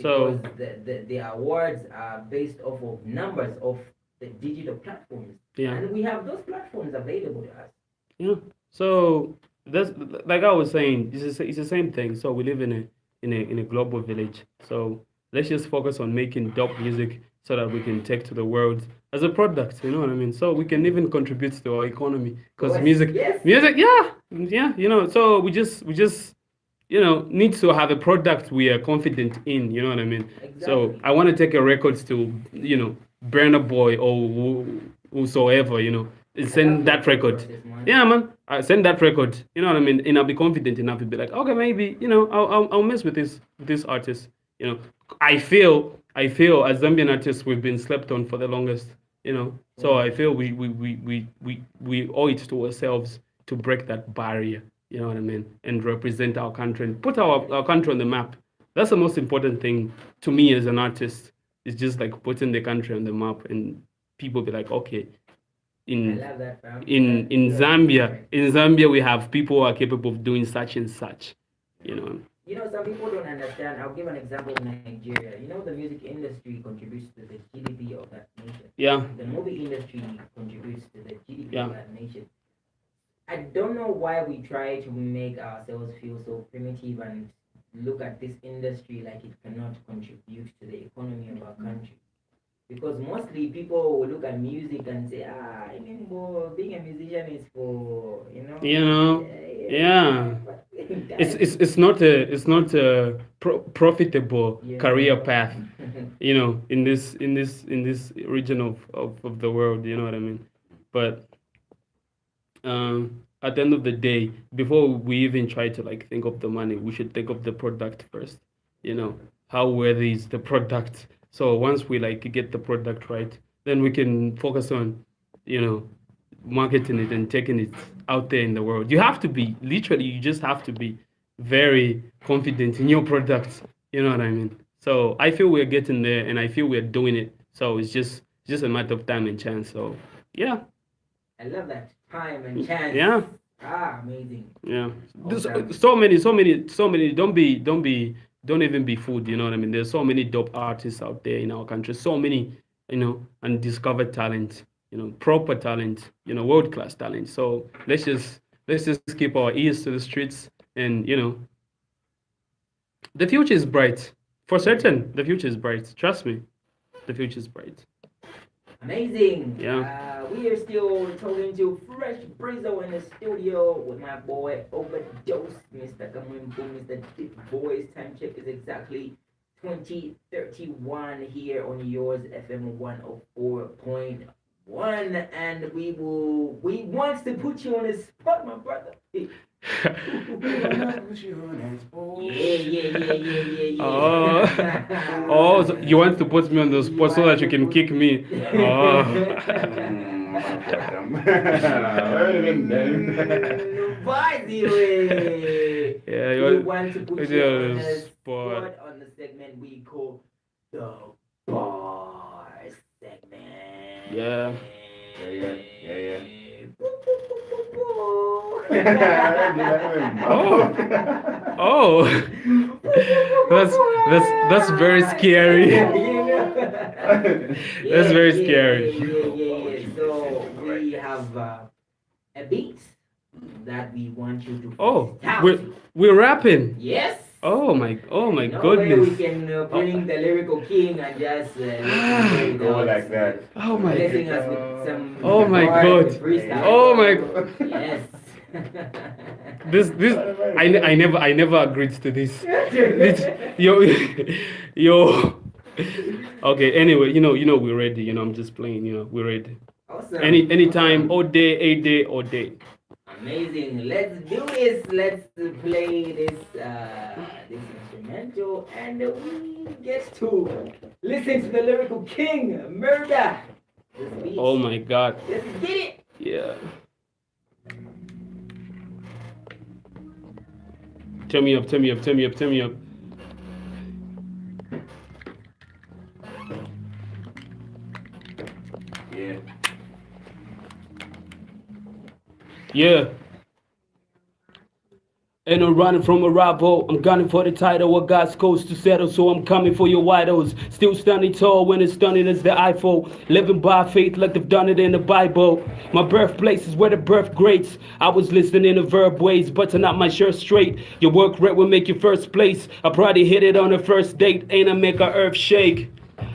So Because the awards are based off of numbers of the digital platforms, yeah. and we have those platforms available to us. Yeah. So that's like I was saying. It's the same thing. So we live in a global village. So let's just focus on making dope music so that we can take to the world as a product. You know what I mean? So we can even contribute to our economy because music, yeah. So we just need to have a product we are confident in. You know what I mean? So Exactly. I want to take a record to Burna Boy or whosoever. And send that record. Yeah, man. I send that record. You know what I mean? And I'll be confident enough to be like, okay, maybe I'll mess with this artist. I feel as Zambian artists we've been slept on for the longest. So I feel we owe it to ourselves to break that barrier. You know what I mean? And represent our country and put our country on the map. That's the most important thing to me as an artist. It's just like putting the country on the map and people be like, okay. I love that, fam. In Zambia we have people who are capable of doing such and such. Some people don't understand. I'll give an example of Nigeria. The music industry contributes to the GDP of that nation. Yeah. The movie industry contributes to the GDP Yeah. of that nation. I don't know why we try to make ourselves feel so primitive and look at this industry like it cannot contribute to the economy of our country. Because mostly people will look at music and say, being a musician is for, Yeah. but It's not a profitable Yeah. career path. In this region of the world. You know what I mean? But at the end of the day, before we even try to think of the money, we should think of the product first. How worthy is the product? So once we get the product right, then we can focus on, marketing it and taking it out there in the world. You have to be literally, you just have to be very confident in your product. You know what I mean? So I feel we're getting there, and I feel we're doing it. So it's just a matter of time and chance. So yeah. I love that. Time and chance. Yeah. Amazing. Yeah. Okay. So many. Don't even be fooled. You know what I mean? There's so many dope artists out there in our country. So many, undiscovered talent. Proper talent. World class talent. So let's just keep our ears to the streets, and the future is bright. For certain, the future is bright. Trust me, the future is bright. Amazing. Yeah. We are still talking to Fresh Breezle in the studio with my boy Ovados, Mr. Kamwimbo, Mr. Deep Boys. Time check is exactly 20:31 here on yours FM 104.1, and we want to put you on the spot, my brother. Yeah. Oh, so you want to put me on the spot so that you can kick me? Oh. By the way, Yeah, we want to put you on the spot. spot on the segment we call the bar. Yeah. Yeah. Oh. Oh. That's very scary. That's very scary. Yeah. So we have a beat that we want you to Oh, freestyle to. we're rapping. Yes. Oh my No way goodness. we can bring the lyrical king and just Go like that. Oh my blessing us with some Oh my word God. freestyle. Oh my Yes. this I never agreed to this. Yo yo okay, anyway, we're ready, I'm just playing, we're ready. Awesome. Anytime, all day, all day. Amazing. Let's do this. Let's play this instrumental, and we get to listen to the lyrical king, Murder. This beat. Oh my God. Let's get it. Yeah. Turn me up. Yeah. Yeah. Ain't no running from a rival. I'm gunning for the title. What God's coast to settle, so I'm coming for your idols. Still standing tall when it's stunning as the Eiffel. Living by faith like they've done it in the Bible. My birthplace is where the birth greats. I was listening to verb ways, button up my shirt straight. Your work rate will make you first place. I probably hit it on the first date. Ain't I make our earth shake.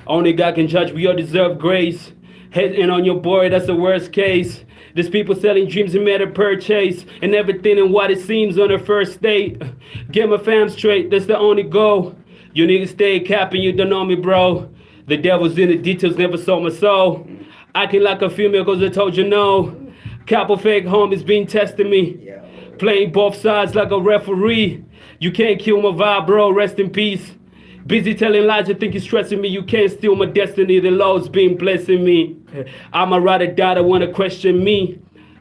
Only God can judge, we all deserve grace. Heading on your boy, that's the worst case. There's people selling dreams and made a purchase, and everything and what it seems on the first date. Get my fam straight, that's the only goal. You niggas stay capping, you don't know me, bro. The devil's in the details, never saw my soul. Acting like a female cause I told you no. Couple fake homies been testing me. Playing both sides like a referee. You can't kill my vibe, bro, rest in peace. Busy telling lies, you think you're stressing me. You can't steal my destiny, the Lord's been blessing me. I'm a ride or die that wanna question me.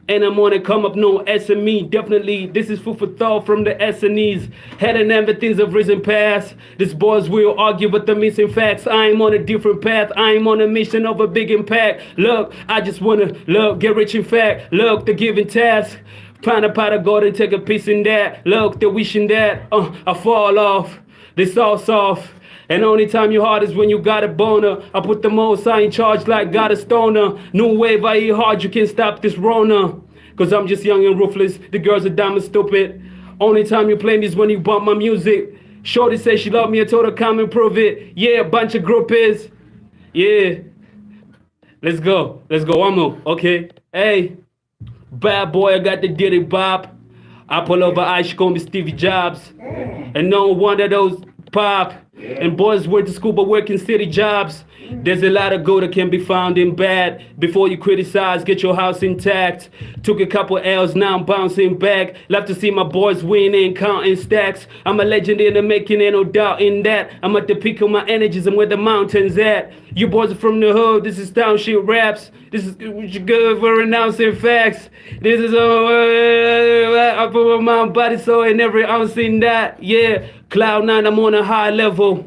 And I'm on to come up, no SME. Definitely, this is food for thought from the SNEs. Head and everything's have risen past. These boys will argue with the missing facts. I'm on a different path. I'm on a mission of a big impact. Look, I just wanna get rich in fact. Look, the given task. Find a pot of gold and take a piece in that. Look, they're wishing that I fall off. This all soft. And only time you hard is when you got a boner. I put the most, I in charge like got a stoner. New wave, I eat hard, you can't stop this Rona. Cause I'm just young and ruthless, the girls are dumb and stupid. Only time you play me is when you bump my music. Shorty said she loved me, I told her come and prove it. Yeah, a bunch of groupies. Yeah. Let's go, one more, okay. Hey, bad boy, I got the Diddy Bop. I pull over ice, she call me Stevie Jobs. And no one of those pop. And boys went to school but working city jobs. There's a lot of good that can be found in bad. Before you criticize, get your house intact. Took a couple L's, now I'm bouncing back. Love to see my boys win and counting stacks. I'm a legend in the making, ain't no doubt in that. I'm at the peak of my energies and where the mountains at. You boys are from the hood, this is township raps. This is what you good for announcing facts. This is I put my body so in every ounce in that. Yeah, cloud nine, I'm on a high level.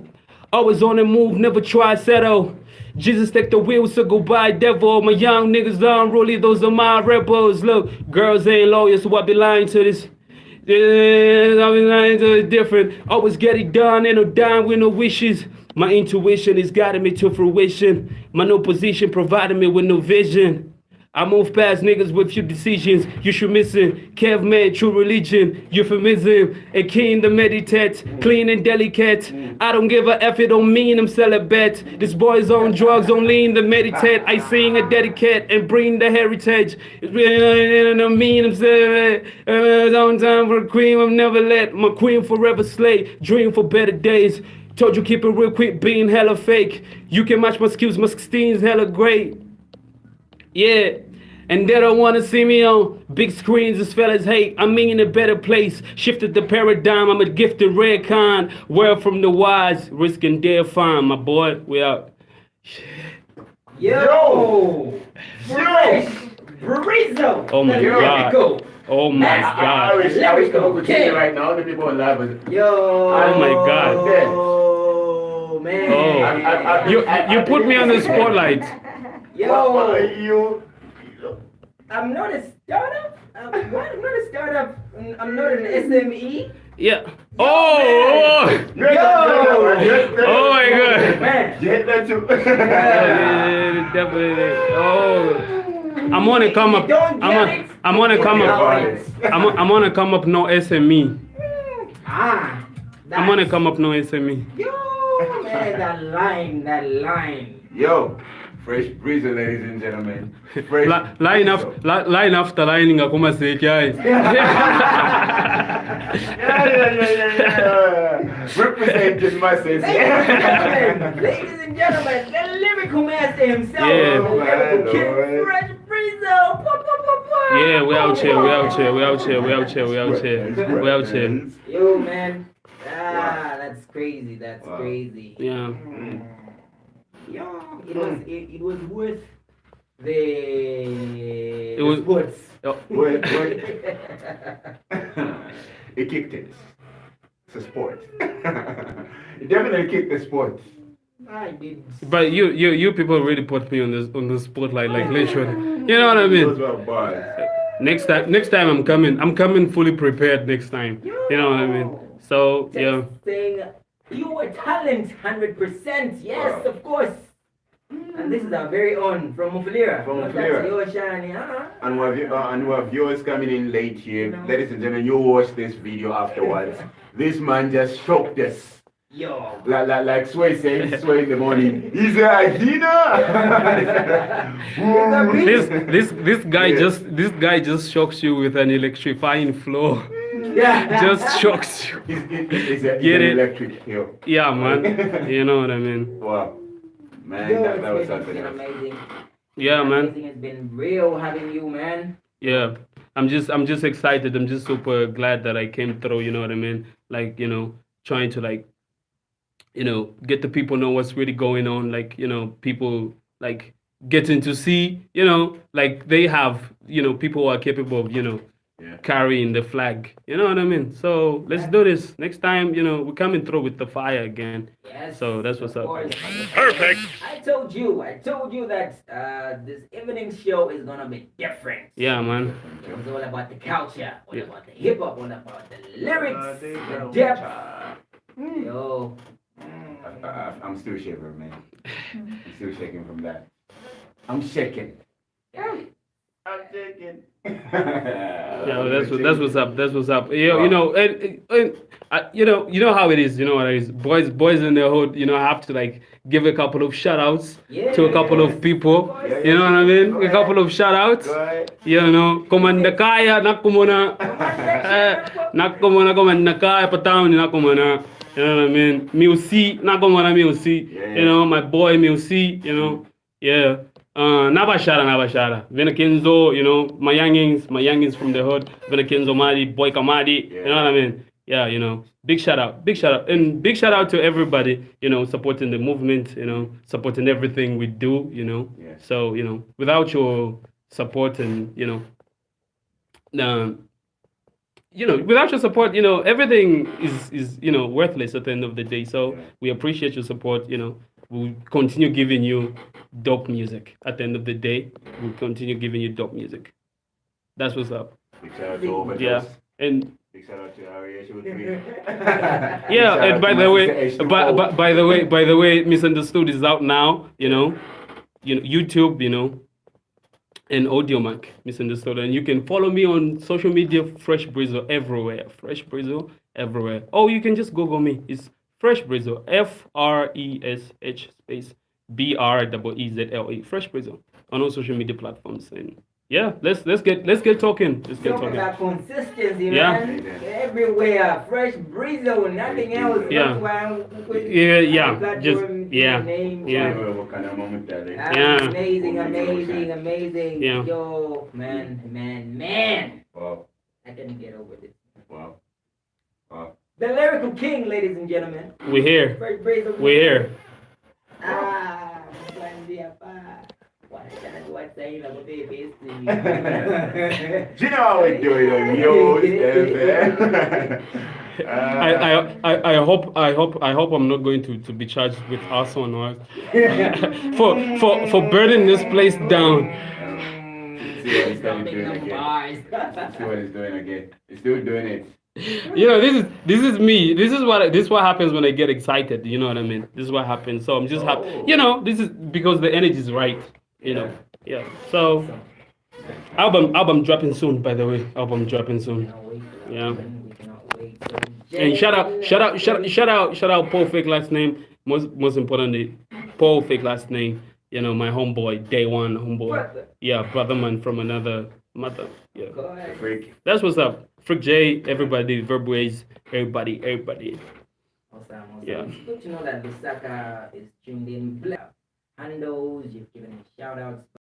Always on the move, never try settle. Jesus take the wheel, so goodbye devil. My young niggas unruly, those are my rebels. Look, girls ain't loyal, so I be lying to this. I be lying to it different. Always get it done, ain't no dying with no wishes. My intuition is guiding me to fruition. My new position providing me with no vision. I move past niggas with few decisions. You should missing. Caveman, true religion. Euphemism. A king to meditate. Clean and delicate. I don't give a F, it don't mean I'm celibate. This boy's on drugs, on lean to meditate. I sing a dedicate and bring the heritage. It's really don't mean I'm celibate. On time for a queen, I've never let my queen forever slay. Dream for better days. Told you keep it real quick, being hella fake. You can match my skills, my 16's hella great. Yeah, and they don't wanna see me on big screens, as fellas hate. I'm in a better place, shifted the paradigm. I'm a gifted rare kind, world from the wise, risking their fine. My boy, we out. Yo! Breezle! Oh my God. Oh my God. I wish I could see you right now. The people are live. Yo! Oh my God. Oh man! Oh. You put me on the spotlight. Yo, you. I'm not a startup. I'm not a startup. I'm not an SME. Yeah. Yo, Oh. Oh my God. Man. You hit that too. Yeah, definitely. Oh, I'm gonna come up. I'm gonna come up. I'm gonna come up. No SME. Ah. I'm gonna come up. No SME. Yo, man, that line. Yo, fresh Breezle, ladies and gentlemen. Fresh Line Breezle. line after line ngakuma sekyai. Yeah. Representing masses. Ladies and gentlemen, the lyrical master himself, Yeah. the lyrical king, Lord. Fresh Breezle. Yeah, we out here. Yo, man. Ah, that's crazy. That's crazy. Yeah. Yo, it was worth the was- sports. Wait. It kicked it. It's a sport. It definitely kicked the sport. I did. But you people really put me on the spotlight, like literally. You know what I Those mean? were bars. Next time I'm coming fully prepared next time. You know what I mean? So yeah. Saying you were talent 100%. Yes, Wow. of course. And this is our very own from Mufulira. From Not Mufulira. that Yo Shani, huh? And we have viewers coming in late here. No. Ladies and gentlemen, you watch this video afterwards. This man just shocked us. Yo. Like Sway said, Sway in the morning. He's a hyena. This guy just shocks you with an electrifying flow. Just shocks you. It's an Get it? electric hill. Yeah, man. You know what I mean? Wow. Man, Yo, that was it's something been else. amazing. Yeah, man. Amazing. It's been real having you, man. Yeah. I'm just excited. I'm just super glad that I came through, you know what I mean? Like, trying to like, get the people know what's really going on, like, people like getting to see, like they have, people who are capable of, Yeah. carrying the flag. You know what I mean? So let's do this. Next time, we're coming through with the fire again. Yes. So that's what's of up. course. Perfect. I told you that this evening show is gonna be different. Yeah, man. It's all about the culture, all Yeah. about the hip hop, all about the lyrics, the depth. Yo. I'm still shivering, man. I'm still shaking from that. I'm shaking. Yeah. I'm shaking. Yeah, that's what's up. That's what's up. You know how it is. You know what it is. Boys in the hood. I have to like give a couple of shout outs to a couple of people. You know what I mean? A couple of shout outs. Go ahead. Komanda kaya nakumuna, komanda kaya pataon nakumuna. You know what I mean? Milsi nakumuna milsi. My boy Milsi. Yeah. Nabashara. Venakenzo, my youngins from the hood. Venakenzo Madi, Boy Kamadi, you know what I mean? Yeah, big shout out. And big shout out to everybody, supporting the movement, supporting everything we do, Yeah. So, without your support and, without your support, everything is worthless at the end of the day. So we appreciate your support, We'll continue giving you dope music. At the end of the day, we'll continue giving you dope music. That's what's up. Big shout out to Ovados. Yeah. And Big shout out to Harry H03. yeah, Shout and out by to the my way, sister by the way, Misunderstood is out now, YouTube, and Audiomack, Misunderstood. And you can follow me on social media, Fresh Breezle everywhere. Fresh Breezle everywhere. Oh, you can just Google me. It's Fresh Breezle, FRESH space BREEZLE. Fresh Breezle on all social media platforms. And yeah, let's get talking. Let's get Talk talking. about consistency, Yeah. man. Everywhere, Fresh Breezle, nothing else. Yeah. That's why Yeah. platform, Just yeah. name, Yeah. What kind of moment that is? Yeah. Amazing. Yeah. Yo, man. Wow. I couldn't get over this. Wow. The lyrical king, ladies and gentlemen. We're here. Fresh Breezle. We're here. Buen día, pa. What's saying about baby? Do you know how we do it on Yo FM? I hope I'm not going to be charged with arson or for burning this place down. See what it's doing again. See what it's doing again. It's still doing it. This is me. This is what happens when I get excited. You know what I mean? This is what happens. So I'm just happy. This is because the energy is right. Yeah. So album dropping soon. By the way, album dropping soon. Yeah. We cannot wait. So, And shout out Paul fake last name. Most importantly, Paul fake last name. My homeboy, day one homeboy. Brother. Yeah, brother man from another mother. Yeah. Go ahead. Freak. That's what's up. Freak J, everybody, Verbways, everybody. Awesome. Yeah. It's good to know that Lusaka is tuned in. Handles, you've given shout outs.